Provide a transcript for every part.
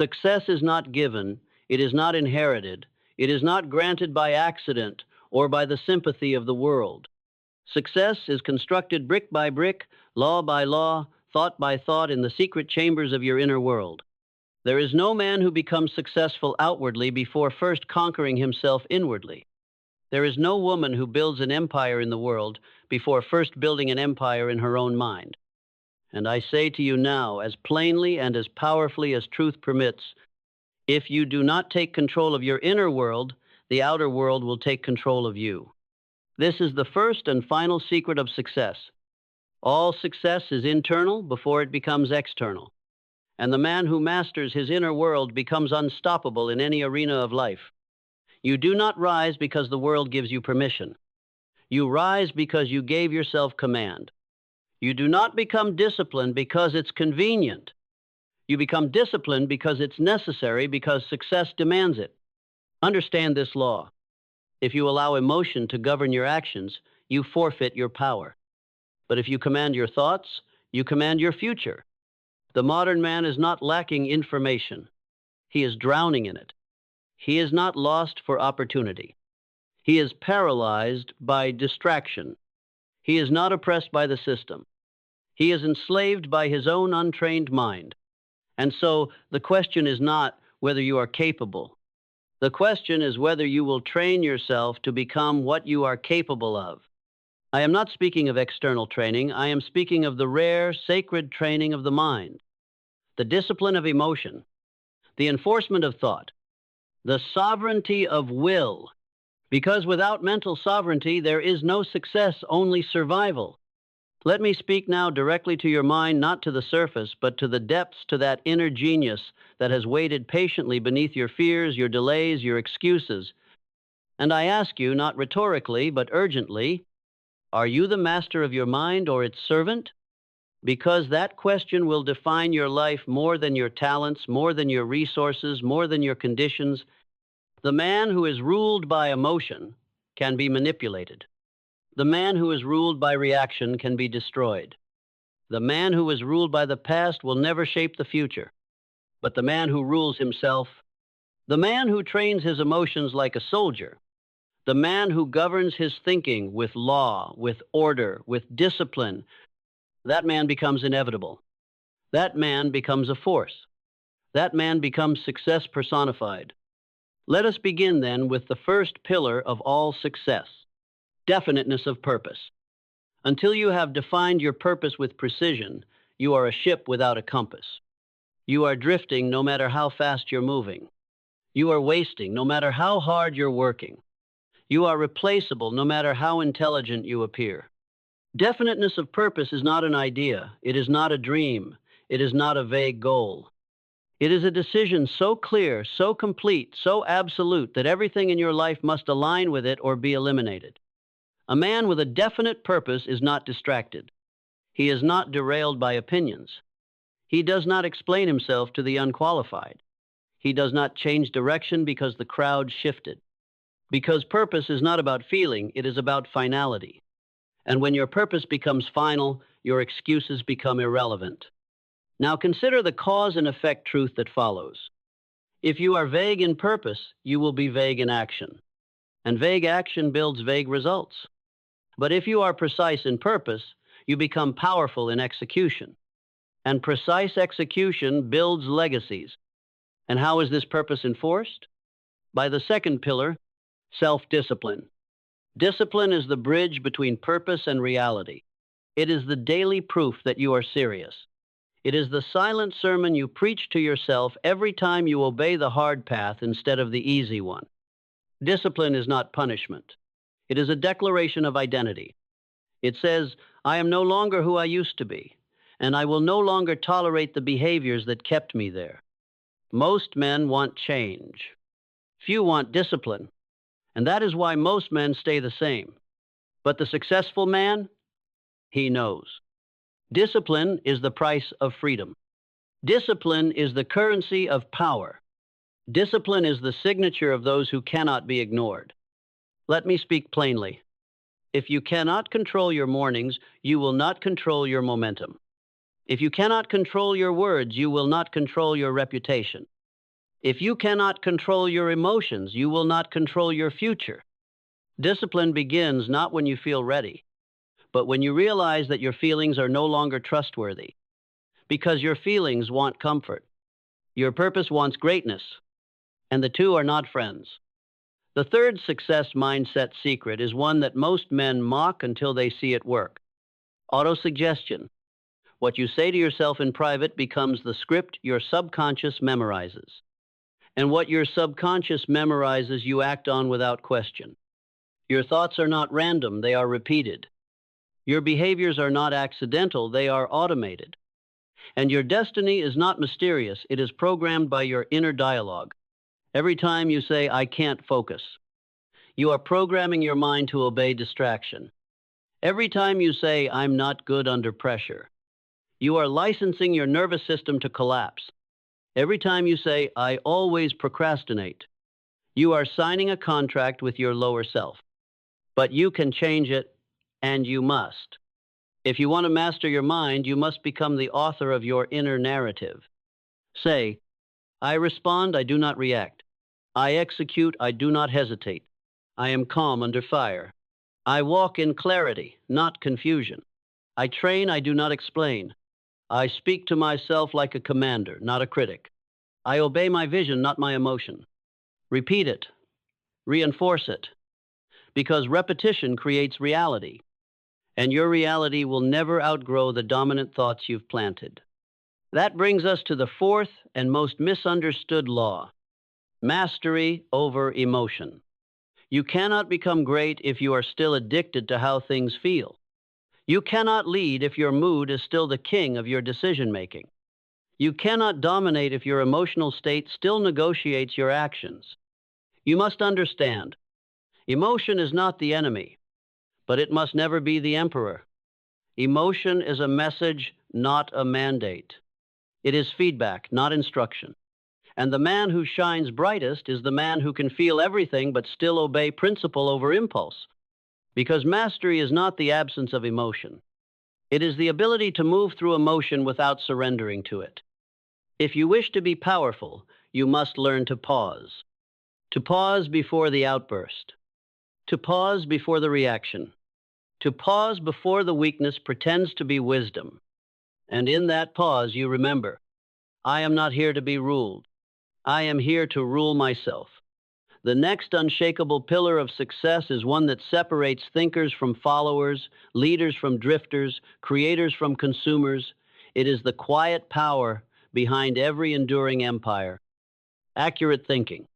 Success is not given, it is not inherited, it is not granted by accident or by the sympathy of the world. Success is constructed brick by brick, law by law, thought by thought in the secret chambers of your inner world. There is no man who becomes successful outwardly before first conquering himself inwardly. There is no woman who builds an empire in the world before first building an empire in her own mind. And I say to you now, as plainly and as powerfully as truth permits, if you do not take control of your inner world, the outer world will take control of you. This is the first and final secret of success. All success is internal before it becomes external. And the man who masters his inner world becomes unstoppable in any arena of life. You do not rise because the world gives you permission. You rise because you gave yourself command. You do not become disciplined because it's convenient. You become disciplined because it's necessary, because success demands it. Understand this law. If you allow emotion to govern your actions, you forfeit your power. But if you command your thoughts, you command your future. The modern man is not lacking information. He is drowning in it. He is not lost for opportunity. He is paralyzed by distraction. He is not oppressed by the system. He is enslaved by his own untrained mind. And so the question is not whether you are capable. The question is whether you will train yourself to become what you are capable of. I am not speaking of external training. I am speaking of the rare, sacred training of the mind, the discipline of emotion, the enforcement of thought, the sovereignty of will. Because without mental sovereignty, there is no success, only survival. Let me speak now directly to your mind, not to the surface, but to the depths, to that inner genius that has waited patiently beneath your fears, your delays, your excuses. And I ask you, not rhetorically, but urgently, are you the master of your mind or its servant? Because that question will define your life more than your talents, more than your resources, more than your conditions. The man who is ruled by emotion can be manipulated. The man who is ruled by reaction can be destroyed. The man who is ruled by the past will never shape the future. But the man who rules himself, the man who trains his emotions like a soldier, the man who governs his thinking with law, with order, with discipline, that man becomes inevitable. That man becomes a force. That man becomes success personified. Let us begin then with the first pillar of all success, definiteness of purpose. Until you have defined your purpose with precision, you are a ship without a compass. You are drifting no matter how fast you're moving. You are wasting no matter how hard you're working. You are replaceable no matter how intelligent you appear. Definiteness of purpose is not an idea. It is not a dream. It is not a vague goal. It is a decision so clear, so complete, so absolute that everything in your life must align with it or be eliminated. A man with a definite purpose is not distracted. He is not derailed by opinions. He does not explain himself to the unqualified. He does not change direction because the crowd shifted. Because purpose is not about feeling, it is about finality. And when your purpose becomes final, your excuses become irrelevant. Now consider the cause and effect truth that follows. If you are vague in purpose, you will be vague in action. And vague action builds vague results. But if you are precise in purpose, you become powerful in execution. And precise execution builds legacies. And how is this purpose enforced? By the second pillar, self-discipline. Discipline is the bridge between purpose and reality. It is the daily proof that you are serious. It is the silent sermon you preach to yourself every time you obey the hard path instead of the easy one. Discipline is not punishment. It is a declaration of identity. It says, I am no longer who I used to be, and I will no longer tolerate the behaviors that kept me there. Most men want change. Few want discipline, and that is why most men stay the same. But the successful man, he knows. Discipline is the price of freedom. Discipline is the currency of power. Discipline is the signature of those who cannot be ignored. Let me speak plainly. If you cannot control your mornings, you will not control your momentum. If you cannot control your words, you will not control your reputation. If you cannot control your emotions, you will not control your future. Discipline begins not when you feel ready, but when you realize that your feelings are no longer trustworthy, because your feelings want comfort. Your purpose wants greatness, and the two are not friends. The third success mindset secret is one that most men mock until they see it work. Autosuggestion. What you say to yourself in private becomes the script your subconscious memorizes. And what your subconscious memorizes, you act on without question. Your thoughts are not random, they are repeated. Your behaviors are not accidental, they are automated. And your destiny is not mysterious, it is programmed by your inner dialogue. Every time you say, I can't focus, you are programming your mind to obey distraction. Every time you say, I'm not good under pressure, you are licensing your nervous system to collapse. Every time you say, I always procrastinate, you are signing a contract with your lower self. But you can change it, and you must. If you want to master your mind, you must become the author of your inner narrative. Say, I respond, I do not react. I execute, I do not hesitate. I am calm under fire. I walk in clarity, not confusion. I train, I do not explain. I speak to myself like a commander, not a critic. I obey my vision, not my emotion. Repeat it. Reinforce it. Because repetition creates reality, and your reality will never outgrow the dominant thoughts you've planted. That brings us to the fourth and most misunderstood law: mastery over emotion. You cannot become great if you are still addicted to how things feel. You cannot lead if your mood is still the king of your decision-making. You cannot dominate if your emotional state still negotiates your actions. You must understand, emotion is not the enemy, but it must never be the emperor. Emotion is a message, not a mandate. It is feedback, not instruction. And the man who shines brightest is the man who can feel everything but still obey principle over impulse. Because mastery is not the absence of emotion. It is the ability to move through emotion without surrendering to it. If you wish to be powerful, you must learn to pause. To pause before the outburst. To pause before the reaction. To pause before the weakness pretends to be wisdom. And in that pause, you remember, I am not here to be ruled. I am here to rule myself. The next unshakable pillar of success is one that separates thinkers from followers, leaders from drifters, creators from consumers. It is the quiet power behind every enduring empire. Accurate thinking.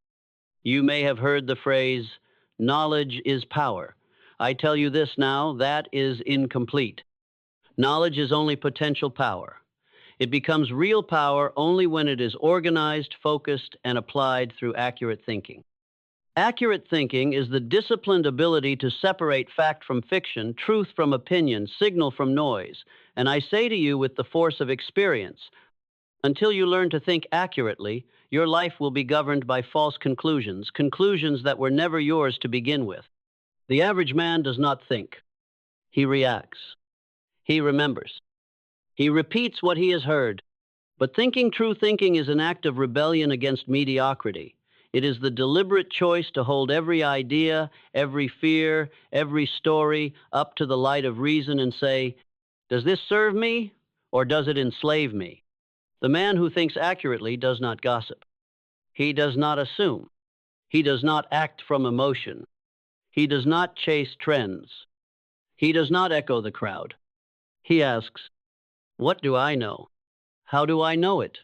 You may have heard the phrase, knowledge is power. I tell you this now, that is incomplete. Knowledge is only potential power. It becomes real power only when it is organized, focused, and applied through accurate thinking. Accurate thinking is the disciplined ability to separate fact from fiction, truth from opinion, signal from noise. And I say to you with the force of experience, until you learn to think accurately, your life will be governed by false conclusions, conclusions that were never yours to begin with. The average man does not think. He reacts. He remembers. He repeats what he has heard. But true thinking is an act of rebellion against mediocrity. It is the deliberate choice to hold every idea, every fear, every story up to the light of reason and say, does this serve me or does it enslave me? The man who thinks accurately does not gossip. He does not assume. He does not act from emotion. He does not chase trends. He does not echo the crowd. He asks, what do I know? How do I know it?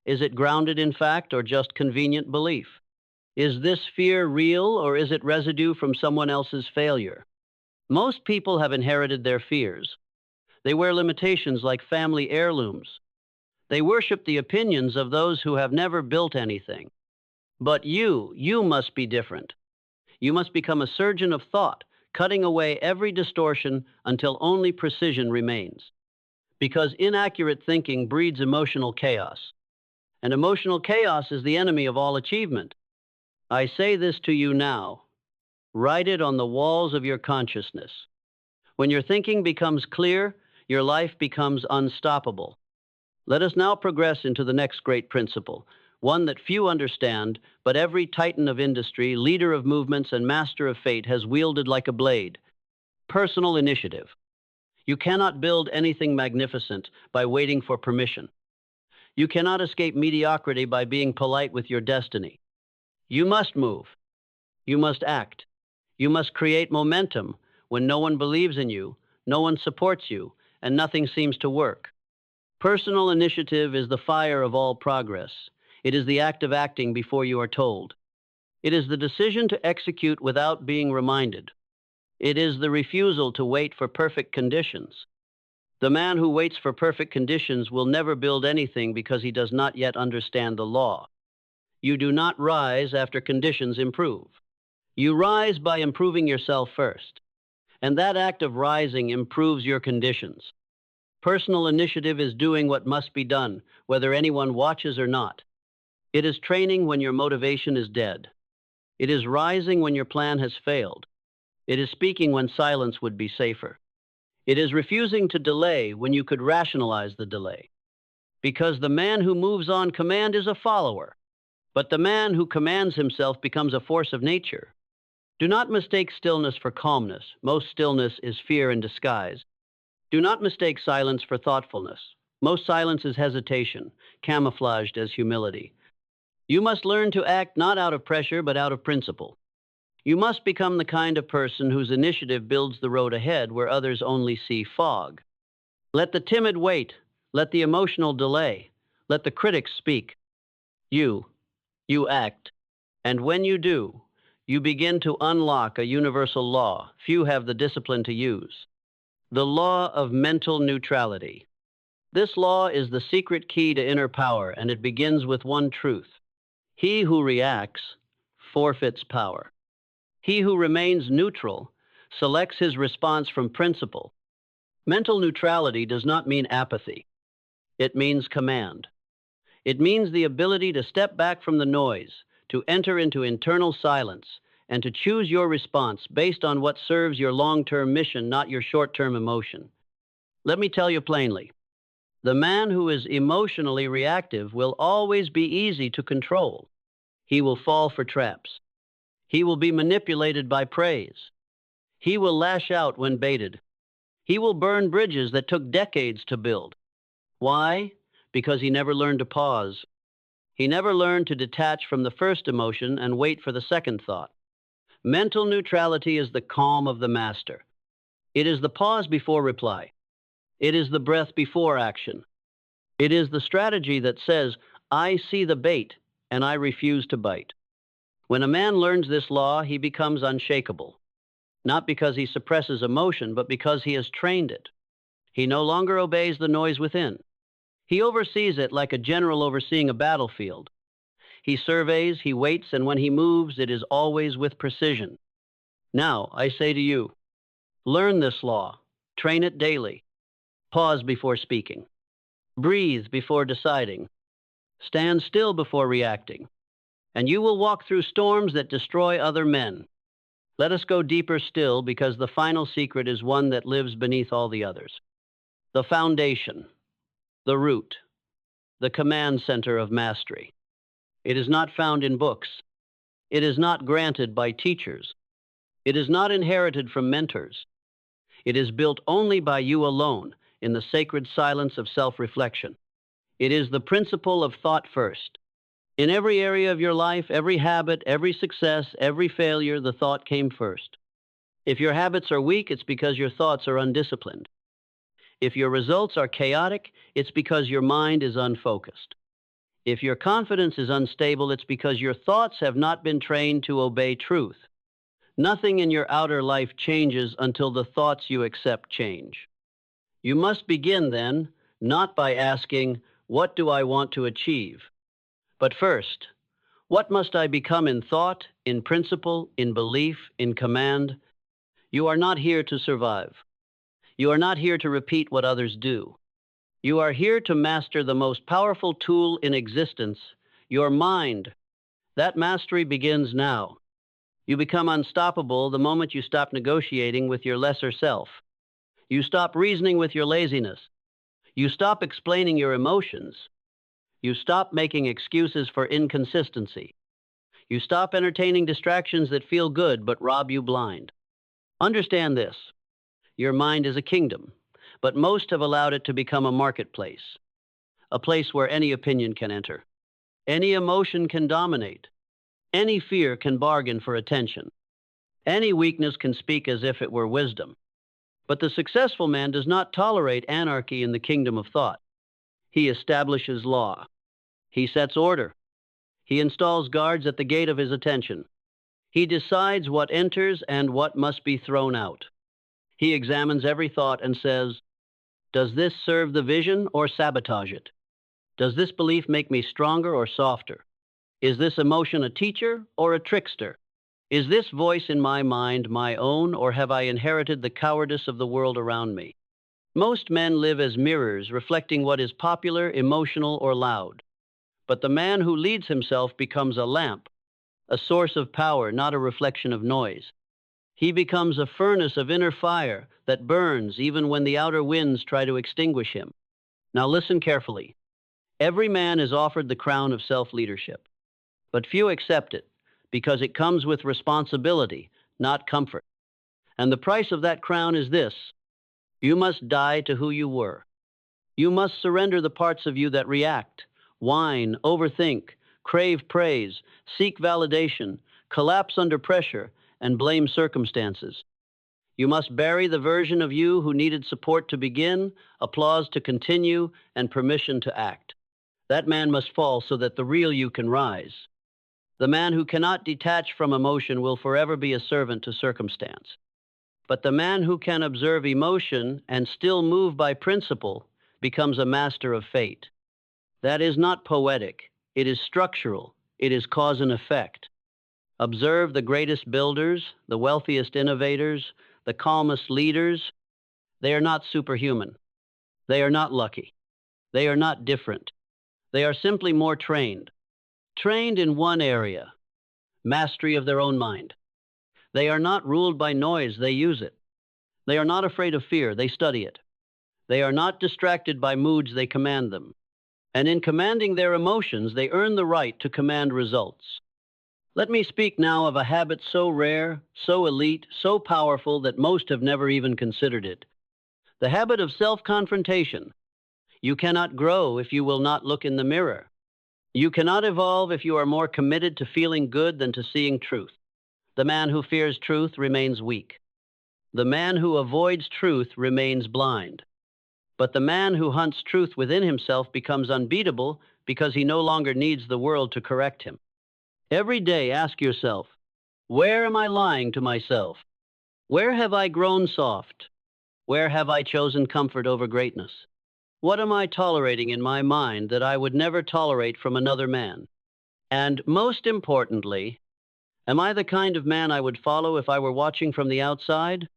Is it grounded in fact or just convenient belief? Is this fear real or is it residue from someone else's failure? Most people have inherited their fears. They wear limitations like family heirlooms. They worship the opinions of those who have never built anything. But you must be different. You must become a surgeon of thought, cutting away every distortion until only precision remains. Because inaccurate thinking breeds emotional chaos. And emotional chaos is the enemy of all achievement. I say this to you now. Write it on the walls of your consciousness. When your thinking becomes clear, your life becomes unstoppable. Let us now progress into the next great principle, one that few understand, but every titan of industry, leader of movements, and master of fate has wielded like a blade. Personal initiative. You cannot build anything magnificent by waiting for permission. You cannot escape mediocrity by being polite with your destiny. You must move. You must act. You must create momentum when no one believes in you, no one supports you, and nothing seems to work. Personal initiative is the fire of all progress. It is the act of acting before you are told. It is the decision to execute without being reminded. It is the refusal to wait for perfect conditions. The man who waits for perfect conditions will never build anything because he does not yet understand the law. You do not rise after conditions improve. You rise by improving yourself first. And that act of rising improves your conditions. Personal initiative is doing what must be done, whether anyone watches or not. It is training when your motivation is dead. It is rising when your plan has failed. It is speaking when silence would be safer. It is refusing to delay when you could rationalize the delay. Because the man who moves on command is a follower, but the man who commands himself becomes a force of nature. Do not mistake stillness for calmness. Most stillness is fear in disguise. Do not mistake silence for thoughtfulness. Most silence is hesitation, camouflaged as humility. You must learn to act not out of pressure, but out of principle. You must become the kind of person whose initiative builds the road ahead where others only see fog. Let the timid wait. Let the emotional delay. Let the critics speak. You act. And when you do, you begin to unlock a universal law few have the discipline to use. The law of mental neutrality. This law is the secret key to inner power, and it begins with one truth. He who reacts forfeits power. He who remains neutral selects his response from principle. Mental neutrality does not mean apathy. It means command. It means the ability to step back from the noise, to enter into internal silence, and to choose your response based on what serves your long-term mission, not your short-term emotion. Let me tell you plainly, the man who is emotionally reactive will always be easy to control. He will fall for traps. He will be manipulated by praise. He will lash out when baited. He will burn bridges that took decades to build. Why? Because he never learned to pause. He never learned to detach from the first emotion and wait for the second thought. Mental neutrality is the calm of the master. It is the pause before reply. It is the breath before action. It is the strategy that says, I see the bait and I refuse to bite. When a man learns this law, he becomes unshakable. Not because he suppresses emotion, but because he has trained it. He no longer obeys the noise within. He oversees it like a general overseeing a battlefield. He surveys, he waits, and when he moves, it is always with precision. Now, I say to you, learn this law, train it daily. Pause before speaking. Breathe before deciding. Stand still before reacting. And you will walk through storms that destroy other men. Let us go deeper still, because the final secret is one that lives beneath all the others. The foundation, the root, the command center of mastery. It is not found in books. It is not granted by teachers. It is not inherited from mentors. It is built only by you alone in the sacred silence of self-reflection. It is the principle of thought first. In every area of your life, every habit, every success, every failure, the thought came first. If your habits are weak, it's because your thoughts are undisciplined. If your results are chaotic, it's because your mind is unfocused. If your confidence is unstable, it's because your thoughts have not been trained to obey truth. Nothing in your outer life changes until the thoughts you accept change. You must begin then, not by asking, what do I want to achieve? But first, what must I become in thought, in principle, in belief, in command? You are not here to survive. You are not here to repeat what others do. You are here to master the most powerful tool in existence, your mind. That mastery begins now. You become unstoppable the moment you stop negotiating with your lesser self. You stop reasoning with your laziness. You stop explaining your emotions. You stop making excuses for inconsistency. You stop entertaining distractions that feel good but rob you blind. Understand this. Your mind is a kingdom, but most have allowed it to become a marketplace, a place where any opinion can enter, any emotion can dominate, any fear can bargain for attention, any weakness can speak as if it were wisdom. But the successful man does not tolerate anarchy in the kingdom of thought. He establishes law. He sets order. He installs guards at the gate of his attention. He decides what enters and what must be thrown out. He examines every thought and says, does this serve the vision or sabotage it? Does this belief make me stronger or softer? Is this emotion a teacher or a trickster? Is this voice in my mind my own, or have I inherited the cowardice of the world around me? Most men live as mirrors, reflecting what is popular, emotional, or loud. But the man who leads himself becomes a lamp, a source of power, not a reflection of noise. He becomes a furnace of inner fire that burns even when the outer winds try to extinguish him. Now listen carefully. Every man is offered the crown of self-leadership, but few accept it because it comes with responsibility, not comfort. And the price of that crown is this: you must die to who you were. You must surrender the parts of you that react, whine, overthink, crave praise, seek validation, collapse under pressure, and blame circumstances. You must bury the version of you who needed support to begin, applause to continue, and permission to act. That man must fall so that the real you can rise. The man who cannot detach from emotion will forever be a servant to circumstance. But the man who can observe emotion and still move by principle becomes a master of fate. That is not poetic. It is structural. It is cause and effect. Observe the greatest builders, the wealthiest innovators, the calmest leaders. They are not superhuman. They are not lucky. They are not different. They are simply more trained. Trained in one area, mastery of their own mind. They are not ruled by noise, they use it. They are not afraid of fear, they study it. They are not distracted by moods, they command them. And in commanding their emotions, they earn the right to command results. Let me speak now of a habit so rare, so elite, so powerful that most have never even considered it. The habit of self-confrontation. You cannot grow if you will not look in the mirror. You cannot evolve if you are more committed to feeling good than to seeing truth. The man who fears truth remains weak. The man who avoids truth remains blind. But the man who hunts truth within himself becomes unbeatable because he no longer needs the world to correct him. Every day ask yourself, where am I lying to myself? Where have I grown soft? Where have I chosen comfort over greatness? What am I tolerating in my mind that I would never tolerate from another man? And most importantly, am I the kind of man I would follow if I were watching from the outside?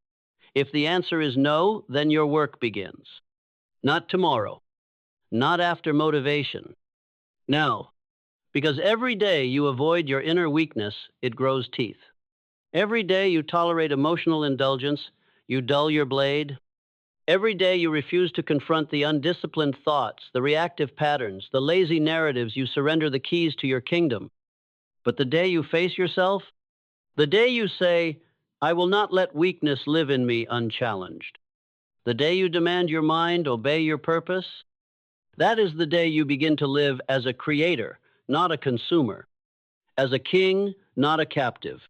If the answer is no, then your work begins. Not tomorrow, not after motivation. Now, because every day you avoid your inner weakness, it grows teeth. Every day you tolerate emotional indulgence, you dull your blade. Every day you refuse to confront the undisciplined thoughts, the reactive patterns, the lazy narratives, you surrender the keys to your kingdom. But the day you face yourself, the day you say, I will not let weakness live in me unchallenged. The day you demand your mind obey your purpose, that is the day you begin to live as a creator, not a consumer, as a king, not a captive,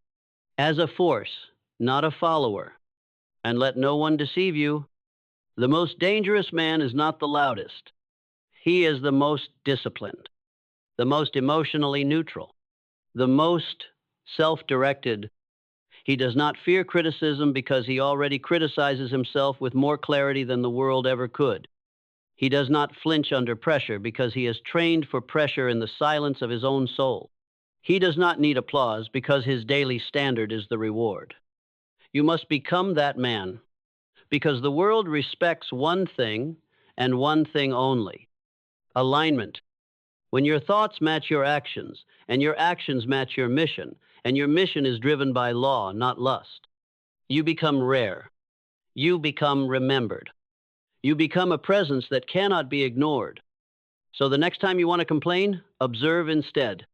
as a force, not a follower. And let no one deceive you. The most dangerous man is not the loudest. He is the most disciplined, the most emotionally neutral, the most self-directed. He does not fear criticism because he already criticizes himself with more clarity than the world ever could. He does not flinch under pressure because he is trained for pressure in the silence of his own soul. He does not need applause because his daily standard is the reward. You must become that man, because the world respects one thing and one thing only: alignment. When your thoughts match your actions, and your actions match your mission, and your mission is driven by law, not lust, you become rare. You become remembered. You become a presence that cannot be ignored. So the next time you want to complain, observe instead.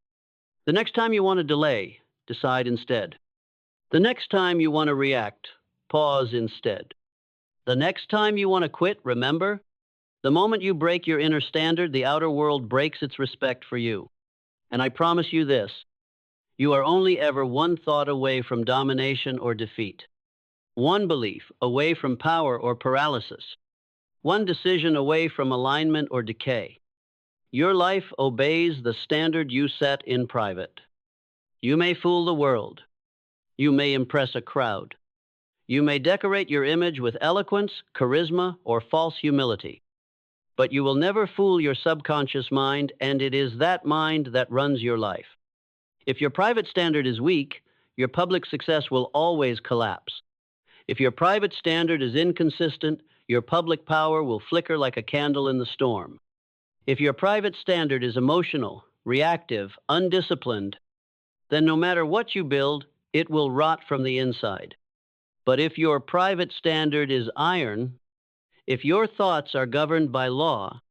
The next time you want to delay, decide instead. The next time you want to react, pause instead. The next time you want to quit, remember, the moment you break your inner standard, the outer world breaks its respect for you. And I promise you this, you are only ever one thought away from domination or defeat, one belief away from power or paralysis, one decision away from alignment or decay. Your life obeys the standard you set in private. You may fool the world. You may impress a crowd. You may decorate your image with eloquence, charisma, or false humility. But you will never fool your subconscious mind, and it is that mind that runs your life. If your private standard is weak, your public success will always collapse. If your private standard is inconsistent, your public power will flicker like a candle in the storm. If your private standard is emotional, reactive, undisciplined, then no matter what you build, it will rot from the inside. But if your private standard is iron, if your thoughts are governed by law,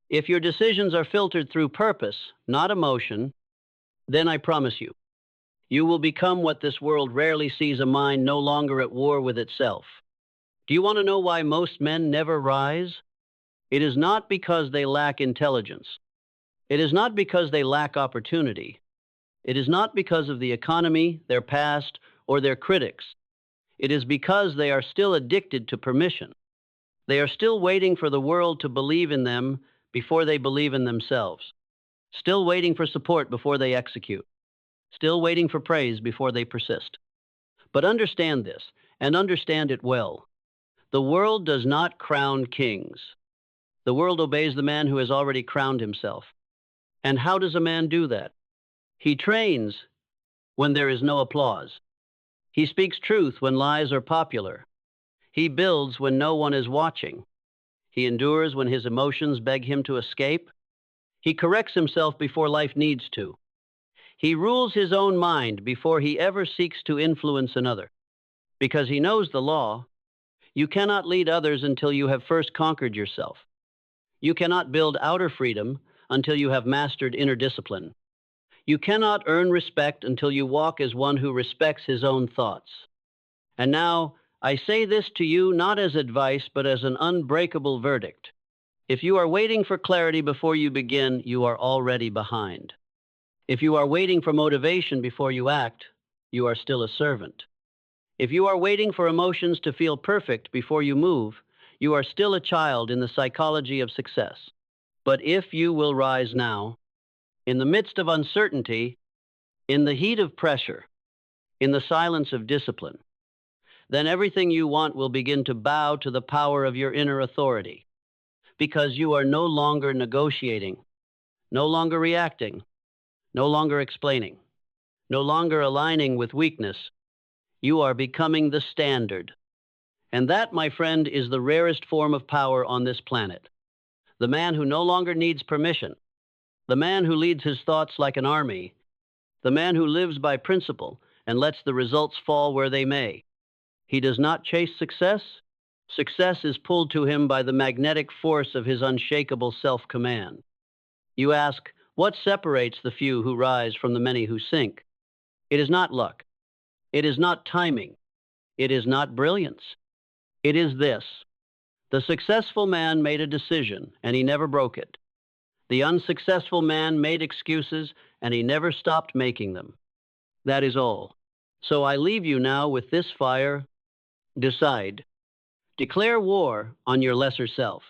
if your decisions are filtered through purpose, not emotion, then I promise you, you will become what this world rarely sees, a mind no longer at war with itself. Do you want to know why most men never rise? It is not because they lack intelligence. It is not because they lack opportunity. It is not because of the economy, their past, or their critics. It is because they are still addicted to permission. They are still waiting for the world to believe in them before they believe in themselves. Still waiting for support before they execute. Still waiting for praise before they persist. But understand this, and understand it well. The world does not crown kings. The world obeys the man who has already crowned himself. And how does a man do that? He trains when there is no applause. He speaks truth when lies are popular. He builds when no one is watching. He endures when his emotions beg him to escape. He corrects himself before life needs to. He rules his own mind before he ever seeks to influence another. Because he knows the law, you cannot lead others until you have first conquered yourself. You cannot build outer freedom until you have mastered inner discipline. You cannot earn respect until you walk as one who respects his own thoughts. And now, I say this to you not as advice, but as an unbreakable verdict. If you are waiting for clarity before you begin, you are already behind. If you are waiting for motivation before you act, you are still a servant. If you are waiting for emotions to feel perfect before you move, you are still a child in the psychology of success. But if you will rise now, in the midst of uncertainty, in the heat of pressure, in the silence of discipline, then everything you want will begin to bow to the power of your inner authority, because you are no longer negotiating, no longer reacting, no longer explaining, no longer aligning with weakness. You are becoming the standard. And that, my friend, is the rarest form of power on this planet. The man who no longer needs permission, the man who leads his thoughts like an army, the man who lives by principle and lets the results fall where they may. He does not chase success. Success is pulled to him by the magnetic force of his unshakable self-command. You ask, what separates the few who rise from the many who sink? It is not luck. It is not timing. It is not brilliance. It is this. The successful man made a decision, and he never broke it. The unsuccessful man made excuses, and he never stopped making them. That is all. So I leave you now with this fire. Decide. Declare war on your lesser self.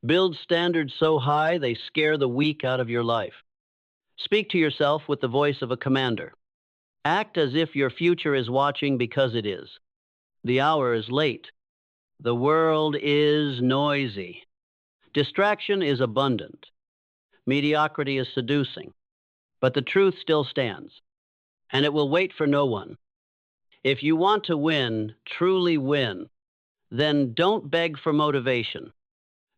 Build standards so high they scare the weak out of your life. Speak to yourself with the voice of a commander. Act as if your future is watching, because it is. The hour is late. The world is noisy. Distraction is abundant. Mediocrity is seducing. But the truth still stands, and it will wait for no one. If you want to win, truly win, then don't beg for motivation.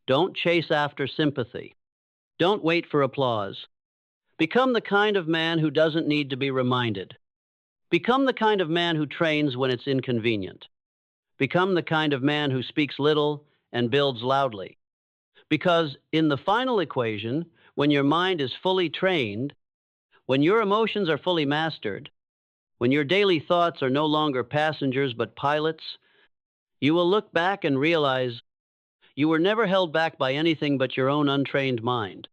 Don't chase after sympathy. Don't wait for applause. Become the kind of man who doesn't need to be reminded. Become the kind of man who trains when it's inconvenient. Become the kind of man who speaks little and builds loudly. Because in the final equation, when your mind is fully trained, when your emotions are fully mastered, when your daily thoughts are no longer passengers but pilots, you will look back and realize you were never held back by anything but your own untrained mind.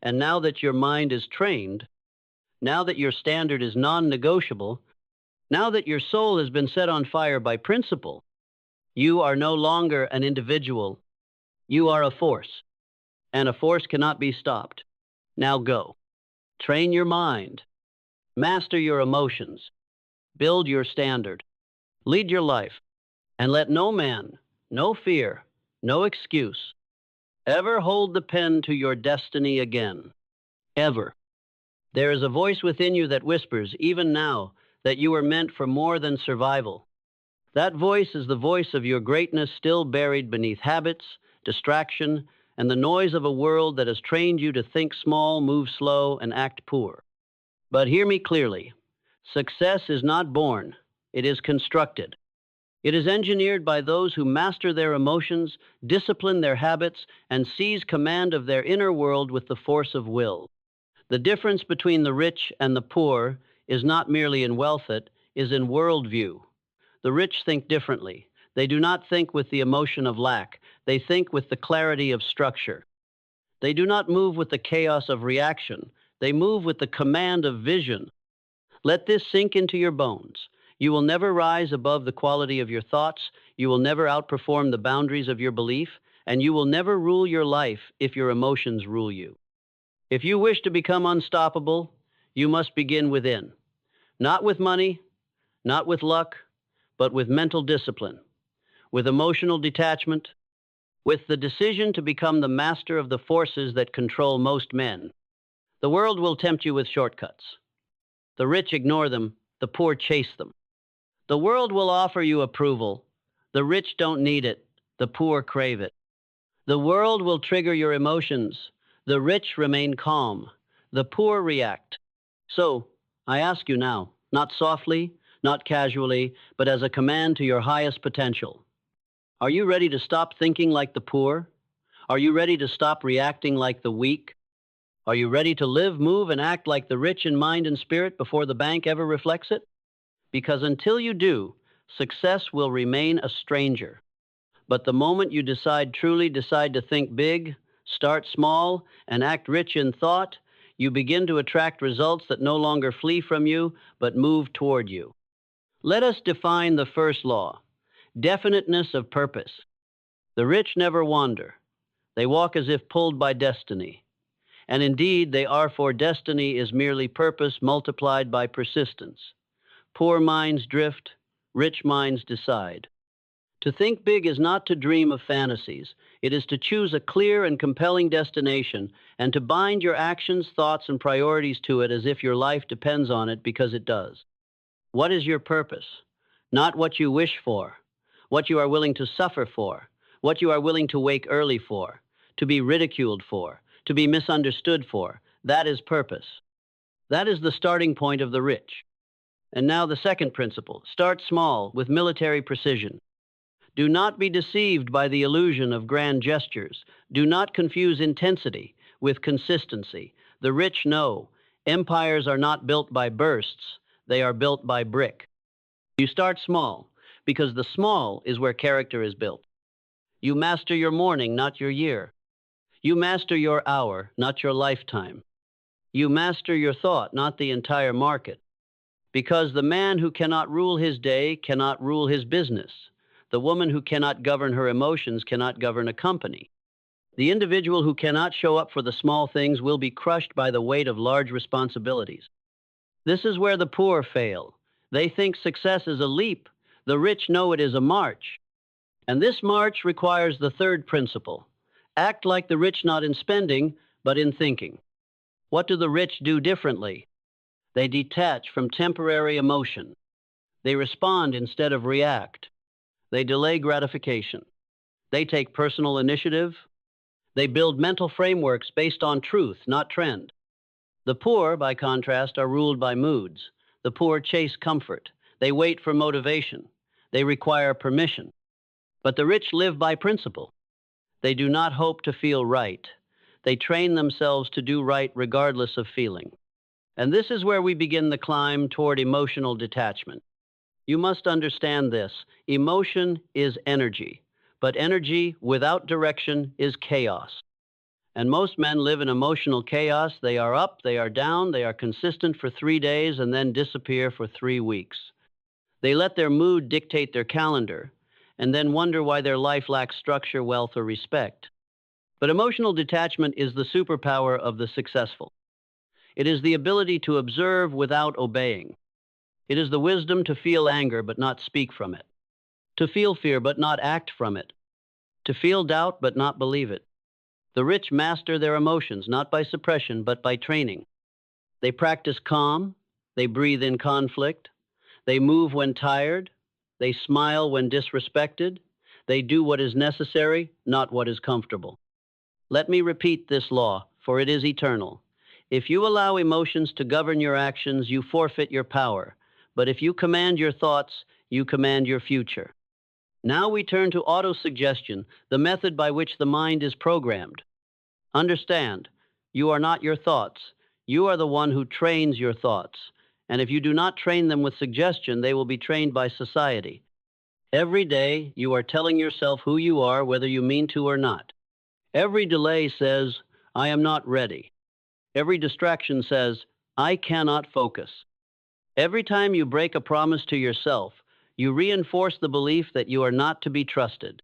And now that your mind is trained, now that your standard is non-negotiable, now that your soul has been set on fire by principle, you are no longer an individual. You are a force, and a force cannot be stopped. Now go. Train your mind. Master your emotions. Build your standard. Lead your life. And let no man, no fear, no excuse ever hold the pen to your destiny again. Ever. There is a voice within you that whispers, even now, that you are meant for more than survival. That voice is the voice of your greatness still buried beneath habits, distraction, and the noise of a world that has trained you to think small, move slow, and act poor. But hear me clearly. Success is not born. It is constructed. It is engineered by those who master their emotions, discipline their habits, and seize command of their inner world with the force of will. The difference between the rich and the poor is not merely in wealth, it is in worldview. The rich think differently. They do not think with the emotion of lack. They think with the clarity of structure. They do not move with the chaos of reaction. They move with the command of vision. Let this sink into your bones. You will never rise above the quality of your thoughts. You will never outperform the boundaries of your belief, and you will never rule your life if your emotions rule you. If you wish to become unstoppable, you must begin within. Not with money, not with luck, but with mental discipline, with emotional detachment, with the decision to become the master of the forces that control most men. The world will tempt you with shortcuts. The rich ignore them, the poor chase them. The world will offer you approval. The rich don't need it, the poor crave it. The world will trigger your emotions. The rich remain calm. The poor react. So, I ask you now, not softly, not casually, but as a command to your highest potential. Are you ready to stop thinking like the poor? Are you ready to stop reacting like the weak? Are you ready to live, move, and act like the rich in mind and spirit before the bank ever reflects it? Because until you do, success will remain a stranger. But the moment you truly decide to think big, start small, and act rich in thought, you begin to attract results that no longer flee from you, but move toward you. Let us define the first law: definiteness of purpose. The rich never wander. They walk as if pulled by destiny. And indeed, they are, for destiny is merely purpose multiplied by persistence. Poor minds drift, rich minds decide. To think big is not to dream of fantasies. It is to choose a clear and compelling destination and to bind your actions, thoughts, and priorities to it as if your life depends on it, because it does. What is your purpose? Not what you wish for, what you are willing to suffer for, what you are willing to wake early for, to be ridiculed for, to be misunderstood for. That is purpose. That is the starting point of the rich. And now the second principle: start small with military precision. Do not be deceived by the illusion of grand gestures. Do not confuse intensity with consistency. The rich know empires are not built by bursts, they are built by brick. You start small, because the small is where character is built. You master your morning, not your year. You master your hour, not your lifetime. You master your thought, not the entire market. Because the man who cannot rule his day cannot rule his business. The woman who cannot govern her emotions cannot govern a company. The individual who cannot show up for the small things will be crushed by the weight of large responsibilities. This is where the poor fail. They think success is a leap. The rich know it is a march. And this march requires the third principle: act like the rich, not in spending, but in thinking. What do the rich do differently? They detach from temporary emotion. They respond instead of react. They delay gratification. They take personal initiative. They build mental frameworks based on truth, not trend. The poor, by contrast, are ruled by moods. The poor chase comfort. They wait for motivation. They require permission. But the rich live by principle. They do not hope to feel right. They train themselves to do right regardless of feeling. And this is where we begin the climb toward emotional detachment. You must understand this. Emotion is energy, but energy without direction is chaos. And most men live in emotional chaos. They are up, they are down, they are consistent for 3 days and then disappear for 3 weeks. They let their mood dictate their calendar and then wonder why their life lacks structure, wealth, or respect. But emotional detachment is the superpower of the successful. It is the ability to observe without obeying. It is the wisdom to feel anger but not speak from it, to feel fear but not act from it, to feel doubt but not believe it. The rich master their emotions not by suppression but by training. They practice calm, they breathe in conflict, they move when tired, they smile when disrespected, they do what is necessary, not what is comfortable. Let me repeat this law, for it is eternal. If you allow emotions to govern your actions, you forfeit your power. But if you command your thoughts, you command your future. Now we turn to autosuggestion, the method by which the mind is programmed. Understand, you are not your thoughts. You are the one who trains your thoughts. And if you do not train them with suggestion, they will be trained by society. Every day, you are telling yourself who you are, whether you mean to or not. Every delay says, I am not ready. Every distraction says, I cannot focus. Every time you break a promise to yourself, you reinforce the belief that you are not to be trusted.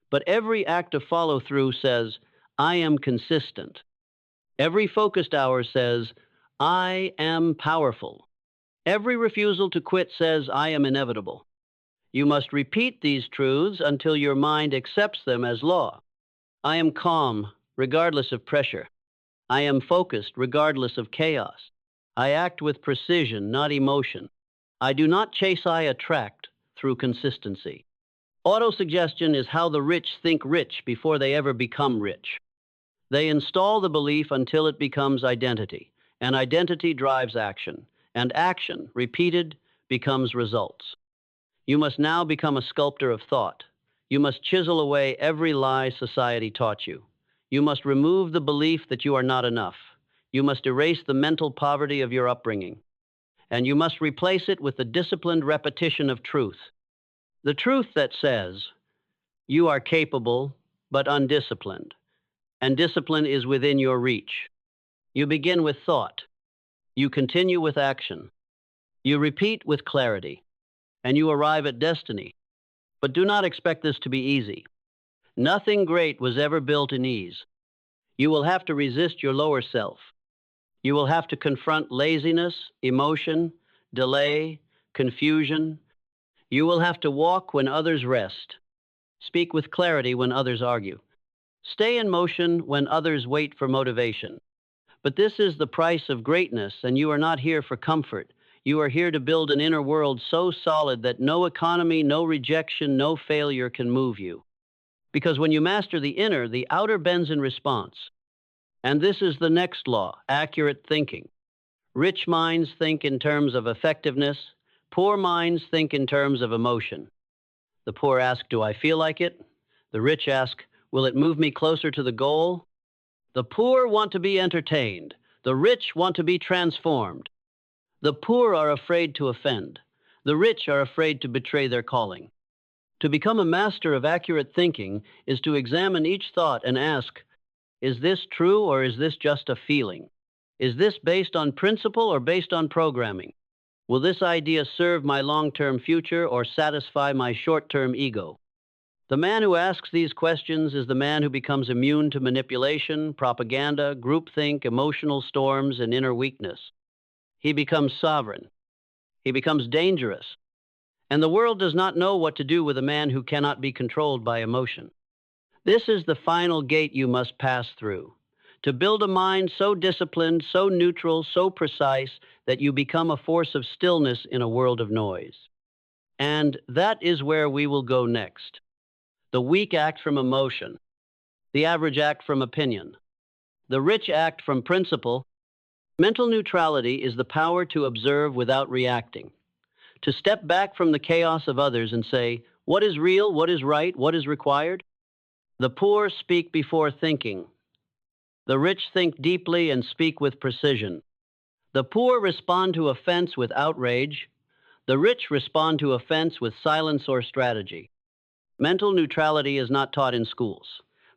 But every act of follow-through says, I am consistent. Every focused hour says, I am powerful. Every refusal to quit says, I am inevitable. You must repeat these truths until your mind accepts them as law. I am calm, regardless of pressure. I am focused, regardless of chaos. I act with precision, not emotion. I do not chase, I attract through consistency. Autosuggestion is how the rich think rich before they ever become rich. They install the belief until it becomes identity, and identity drives action, and action, repeated, becomes results. You must now become a sculptor of thought. You must chisel away every lie society taught you. You must remove the belief that you are not enough. You must erase the mental poverty of your upbringing. And you must replace it with the disciplined repetition of truth. The truth that says, you are capable, but undisciplined. And discipline is within your reach. You begin with thought. You continue with action. You repeat with clarity. And you arrive at destiny. But do not expect this to be easy. Nothing great was ever built in ease. You will have to resist your lower self. You will have to confront laziness, emotion, delay, confusion. You will have to walk when others rest. Speak with clarity when others argue. Stay in motion when others wait for motivation. But this is the price of greatness, and you are not here for comfort. You are here to build an inner world so solid that no economy, no rejection, no failure can move you. Because when you master the inner, the outer bends in response. And this is the next law, accurate thinking. Rich minds think in terms of effectiveness. Poor minds think in terms of emotion. The poor ask, do I feel like it? The rich ask, will it move me closer to the goal? The poor want to be entertained. The rich want to be transformed. The poor are afraid to offend. The rich are afraid to betray their calling. To become a master of accurate thinking is to examine each thought and ask, is this true or is this just a feeling? Is this based on principle or based on programming? Will this idea serve my long-term future or satisfy my short-term ego? The man who asks these questions is the man who becomes immune to manipulation, propaganda, groupthink, emotional storms, and inner weakness. He becomes sovereign. He becomes dangerous. And the world does not know what to do with a man who cannot be controlled by emotion. This is the final gate you must pass through. To build a mind so disciplined, so neutral, so precise, that you become a force of stillness in a world of noise. And that is where we will go next. The weak act from emotion. The average act from opinion. The rich act from principle. Mental neutrality is the power to observe without reacting. To step back from the chaos of others and say, what is real, what is right, what is required? The poor speak before thinking. The rich think deeply and speak with precision. The poor respond to offense with outrage. The rich respond to offense with silence or strategy. Mental neutrality is not taught in schools,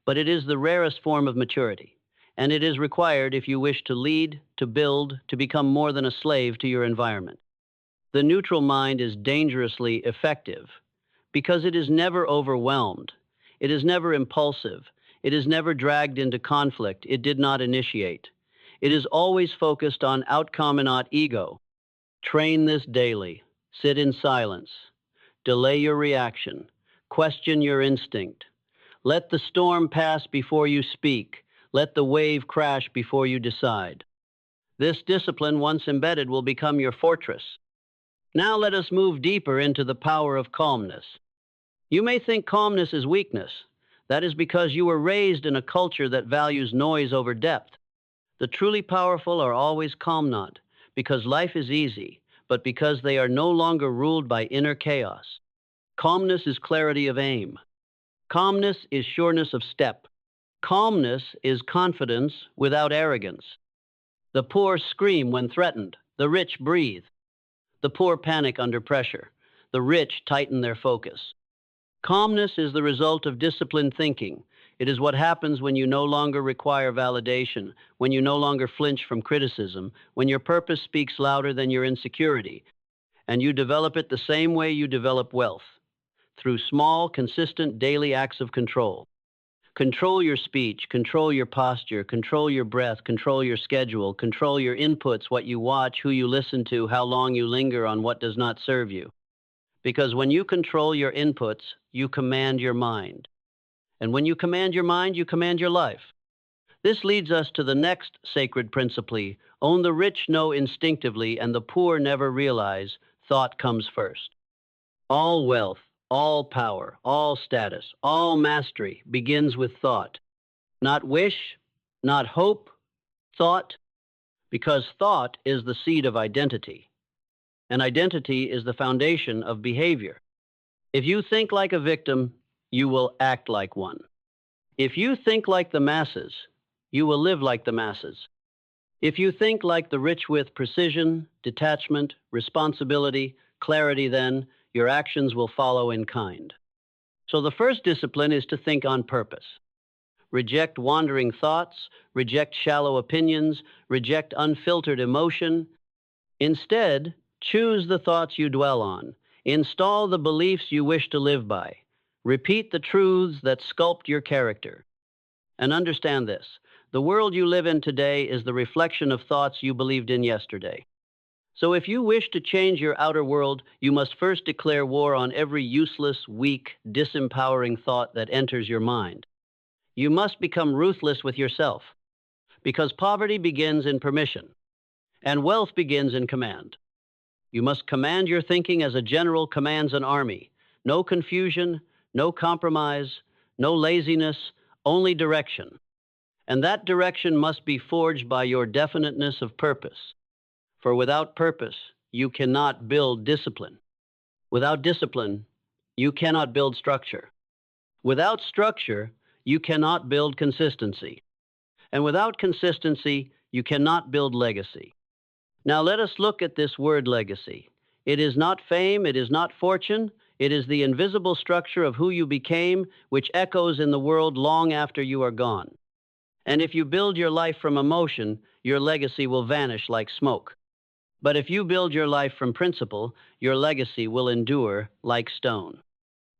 but it is the rarest form of maturity, and it is required if you wish to lead, to build, to become more than a slave to your environment. The neutral mind is dangerously effective because it is never overwhelmed, it is never impulsive, it is never dragged into conflict it did not initiate. It is always focused on outcome and not ego. Train this daily. Sit in silence. Delay your reaction. Question your instinct. Let the storm pass before you speak. Let the wave crash before you decide. This discipline, once embedded, will become your fortress. Now let us move deeper into the power of calmness. You may think calmness is weakness. That is because you were raised in a culture that values noise over depth. The truly powerful are always calm, not because life is easy, but because they are no longer ruled by inner chaos. Calmness is clarity of aim. Calmness is sureness of step. Calmness is confidence without arrogance. The poor scream when threatened. The rich breathe. The poor panic under pressure. The rich tighten their focus. Calmness is the result of disciplined thinking. It is what happens when you no longer require validation, when you no longer flinch from criticism, when your purpose speaks louder than your insecurity, and you develop it the same way you develop wealth, through small, consistent daily acts of control. Control your speech, control your posture, control your breath, control your schedule, control your inputs, what you watch, who you listen to, how long you linger on what does not serve you. Because when you control your inputs, you command your mind. And when you command your mind, you command your life. This leads us to the next sacred principle. Own the rich know instinctively, and the poor never realize. Thought comes first. All wealth, all power, all status, all mastery begins with thought. Not wish, not hope, thought, because thought is the seed of identity. And identity is the foundation of behavior. If you think like a victim, you will act like one. If you think like the masses, you will live like the masses. If you think like the rich with precision, detachment, responsibility, clarity, then your actions will follow in kind. So the first discipline is to think on purpose. Reject wandering thoughts, reject shallow opinions, reject unfiltered emotion. Instead, choose the thoughts you dwell on. Install the beliefs you wish to live by. Repeat the truths that sculpt your character. And understand this, the world you live in today is the reflection of thoughts you believed in yesterday. So if you wish to change your outer world, you must first declare war on every useless, weak, disempowering thought that enters your mind. You must become ruthless with yourself, because poverty begins in permission, and wealth begins in command. You must command your thinking as a general commands an army. No confusion, no compromise, no laziness, only direction. And that direction must be forged by your definiteness of purpose. For without purpose, you cannot build discipline. Without discipline, you cannot build structure. Without structure, you cannot build consistency. And without consistency, you cannot build legacy. Now let us look at this word legacy. It is not fame, it is not fortune, it is the invisible structure of who you became, which echoes in the world long after you are gone. And if you build your life from emotion, your legacy will vanish like smoke. But if you build your life from principle, your legacy will endure like stone.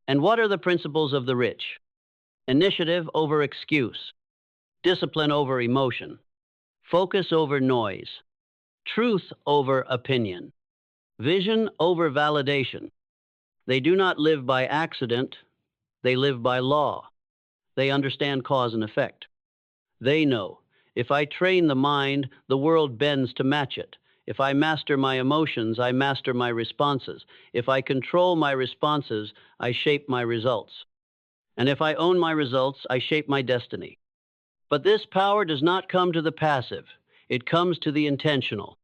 And what are the principles of the rich? Initiative over excuse, discipline over emotion, focus over noise, truth over opinion, vision over validation. They do not live by accident, they live by law. They understand cause and effect. They know, if I train the mind, the world bends to match it. If I master my emotions, I master my responses. If I control my responses, I shape my results. And if I own my results, I shape my destiny. But this power does not come to the passive. It comes to the intentional.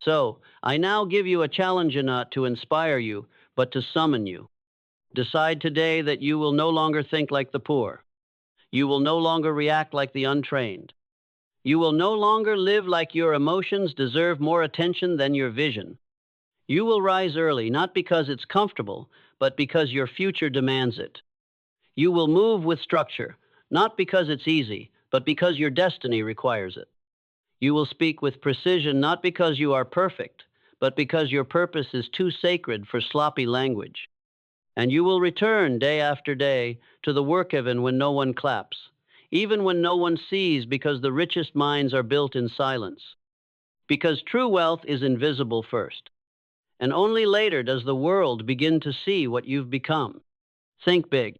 So, I now give you a challenge not to inspire you, but to summon you. Decide today that you will no longer think like the poor. You will no longer react like the untrained. You will no longer live like your emotions deserve more attention than your vision. You will rise early, not because it's comfortable, but because your future demands it. You will move with structure, not because it's easy, but because your destiny requires it. You will speak with precision, not because you are perfect, but because your purpose is too sacred for sloppy language. And you will return day after day to the work even when no one claps, even when no one sees, because the richest minds are built in silence. Because true wealth is invisible first, and only later does the world begin to see what you've become. Think big,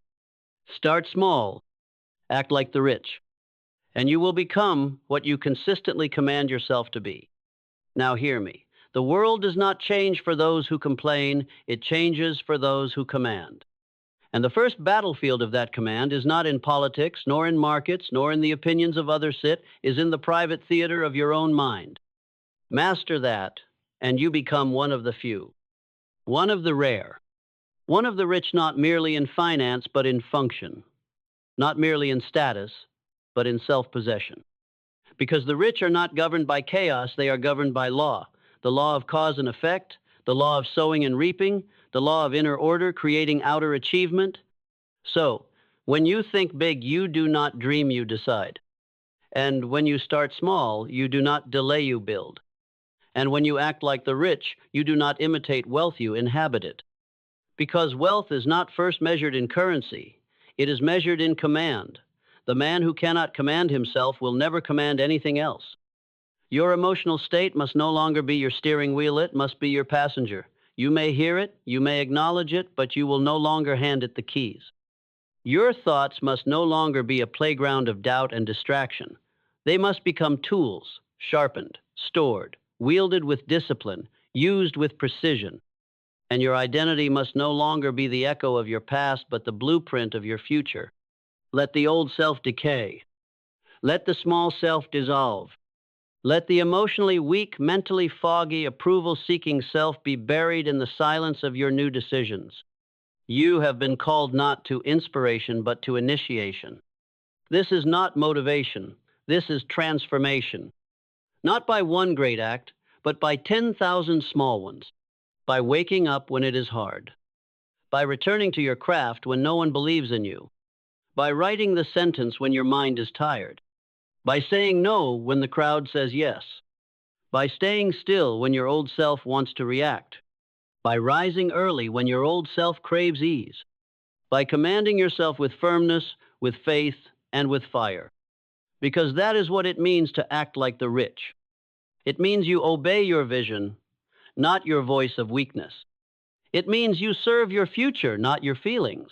start small, act like the rich, and you will become what you consistently command yourself to be. Now hear me. The world does not change for those who complain, it changes for those who command. And the first battlefield of that command is not in politics, nor in markets, nor in the opinions of others is in the private theater of your own mind. Master that, and you become one of the few, one of the rare, one of the rich, not merely in finance, but in function, not merely in status, but in self-possession. Because the rich are not governed by chaos, they are governed by law. The law of cause and effect, the law of sowing and reaping, the law of inner order creating outer achievement. So, when you think big, you do not dream, you decide. And when you start small, you do not delay, you build. And when you act like the rich, you do not imitate wealth, you inhabit it. Because wealth is not first measured in currency, it is measured in command. The man who cannot command himself will never command anything else. Your emotional state must no longer be your steering wheel, it must be your passenger. You may hear it, you may acknowledge it, but you will no longer hand it the keys. Your thoughts must no longer be a playground of doubt and distraction. They must become tools, sharpened, stored, wielded with discipline, used with precision. And your identity must no longer be the echo of your past, but the blueprint of your future. Let the old self decay. Let the small self dissolve. Let the emotionally weak, mentally foggy, approval-seeking self be buried in the silence of your new decisions. You have been called not to inspiration, but to initiation. This is not motivation. This is transformation. Not by one great act, but by 10,000 small ones. By waking up when it is hard. By returning to your craft when no one believes in you. By writing the sentence when your mind is tired. By saying no when the crowd says yes. By staying still when your old self wants to react. By rising early when your old self craves ease. By commanding yourself with firmness, with faith, and with fire. Because that is what it means to act like the rich. It means you obey your vision, not your voice of weakness. It means you serve your future, not your feelings.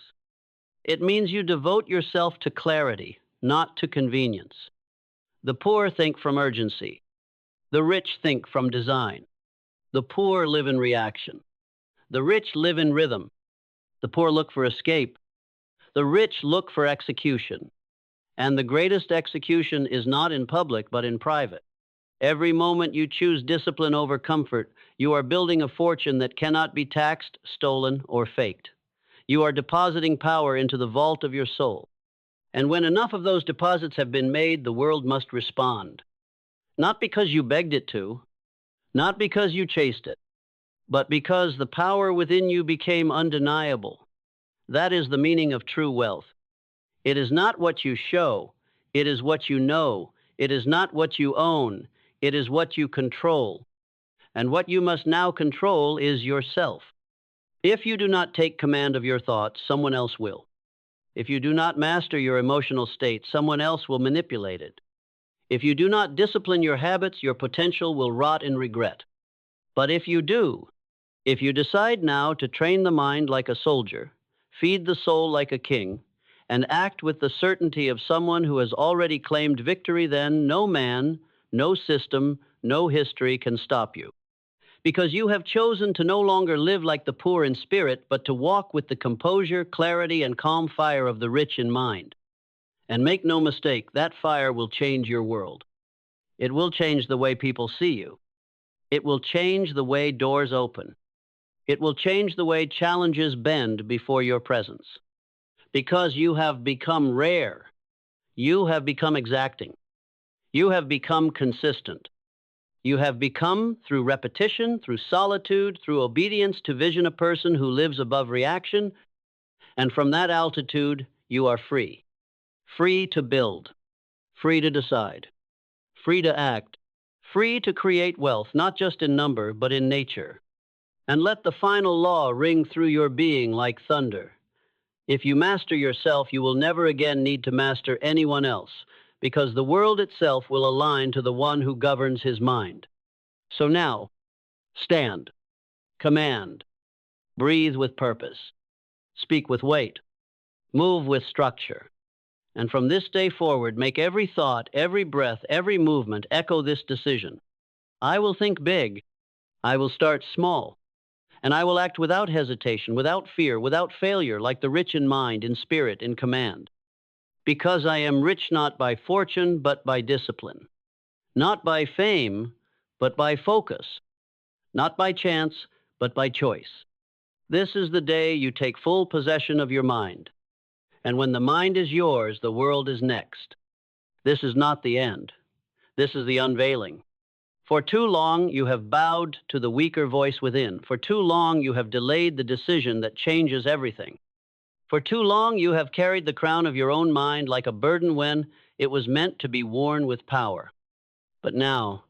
It means you devote yourself to clarity, not to convenience. The poor think from urgency. The rich think from design. The poor live in reaction. The rich live in rhythm. The poor look for escape. The rich look for execution. And the greatest execution is not in public, but in private. Every moment you choose discipline over comfort, you are building a fortune that cannot be taxed, stolen, or faked. You are depositing power into the vault of your soul. And when enough of those deposits have been made, the world must respond. Not because you begged it to, not because you chased it, but because the power within you became undeniable. That is the meaning of true wealth. It is not what you show, it is what you know. It is not what you own, it is what you control. And what you must now control is yourself. If you do not take command of your thoughts, someone else will. If you do not master your emotional state, someone else will manipulate it. If you do not discipline your habits, your potential will rot in regret. But if you do, if you decide now to train the mind like a soldier, feed the soul like a king, and act with the certainty of someone who has already claimed victory, then no man, no system, no history can stop you. Because you have chosen to no longer live like the poor in spirit, but to walk with the composure, clarity, and calm fire of the rich in mind. And make no mistake, that fire will change your world. It will change the way people see you. It will change the way doors open. It will change the way challenges bend before your presence. Because you have become rare. You have become exacting. You have become consistent. You have become, through repetition, through solitude, through obedience to vision, a person who lives above reaction, and from that altitude, you are free. Free to build, free to decide, free to act, free to create wealth, not just in number, but in nature. And let the final law ring through your being like thunder. If you master yourself, you will never again need to master anyone else, because the world itself will align to the one who governs his mind. So now, stand, command, breathe with purpose, speak with weight, move with structure. And from this day forward, make every thought, every breath, every movement echo this decision. I will think big. I will start small. And I will act without hesitation, without fear, without failure, like the rich in mind, in spirit, in command. Because I am rich not by fortune, but by discipline. Not by fame, but by focus. Not by chance, but by choice. This is the day you take full possession of your mind. And when the mind is yours, the world is next. This is not the end. This is the unveiling. For too long, you have bowed to the weaker voice within. For too long, you have delayed the decision that changes everything. For too long, you have carried the crown of your own mind like a burden when it was meant to be worn with power. But now,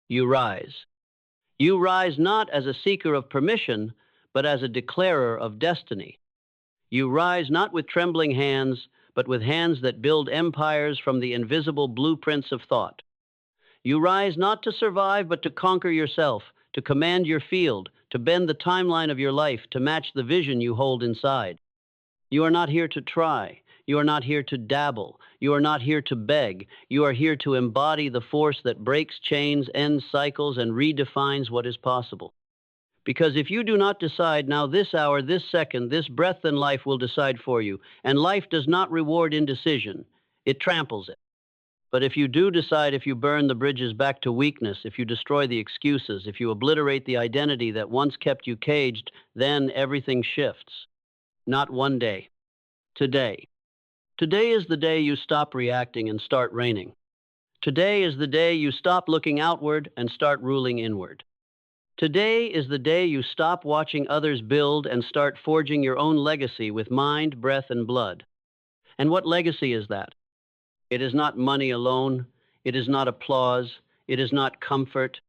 you rise. You rise not as a seeker of permission, but as a declarer of destiny. You rise not with trembling hands, but with hands that build empires from the invisible blueprints of thought. You rise not to survive, but to conquer yourself, to command your field, to bend the timeline of your life, to match the vision you hold inside. You are not here to try. You are not here to dabble. You are not here to beg. You are here to embody the force that breaks chains, ends cycles, and redefines what is possible. Because if you do not decide now, this hour, this second, this breath, then life will decide for you. And life does not reward indecision. It tramples it. But if you do decide, if you burn the bridges back to weakness, if you destroy the excuses, if you obliterate the identity that once kept you caged, then everything shifts. Not one day. Today. Today is the day you stop reacting and start reigning. Today is the day you stop looking outward and start ruling inward. Today is the day you stop watching others build and start forging your own legacy with mind, breath, and blood. And what legacy is that? It is not money alone. It is not applause. It is not comfort.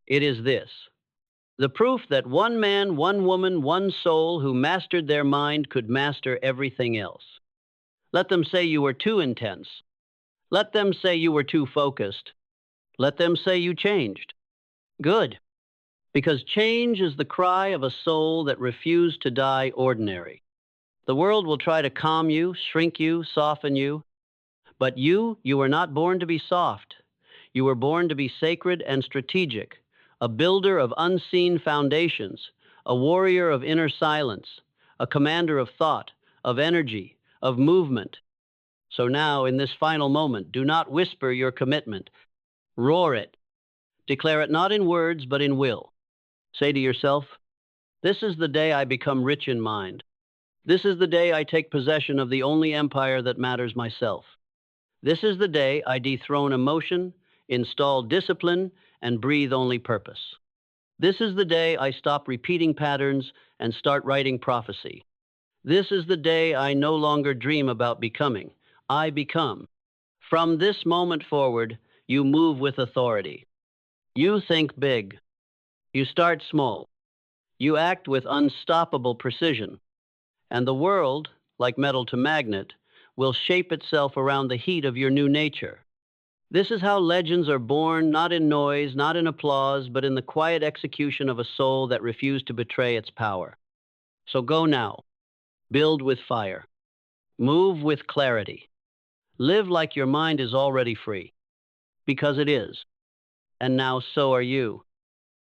It is this: the proof that one man, one woman, one soul who mastered their mind could master everything else. Let them say you were too intense. Let them say you were too focused. Let them say you changed. Good. Because change is the cry of a soul that refused to die ordinary. The world will try to calm you, shrink you, soften you. But you were not born to be soft. You were born to be sacred and strategic, a builder of unseen foundations, a warrior of inner silence, a commander of thought, of energy, of movement. So now, in this final moment, do not whisper your commitment. Roar it. Declare it not in words, but in will. Say to yourself, this is the day I become rich in mind. This is the day I take possession of the only empire that matters, myself. This is the day I dethrone emotion, install discipline, and breathe only purpose. This is the day I stop repeating patterns and start writing prophecy. This is the day I no longer dream about becoming. I become. From this moment forward, you move with authority. You think big. You start small. You act with unstoppable precision. And the world, like metal to magnet, will shape itself around the heat of your new nature. This is how legends are born, not in noise, not in applause, but in the quiet execution of a soul that refused to betray its power. So go now. Build with fire. Move with clarity. Live like your mind is already free. Because it is. And now so are you.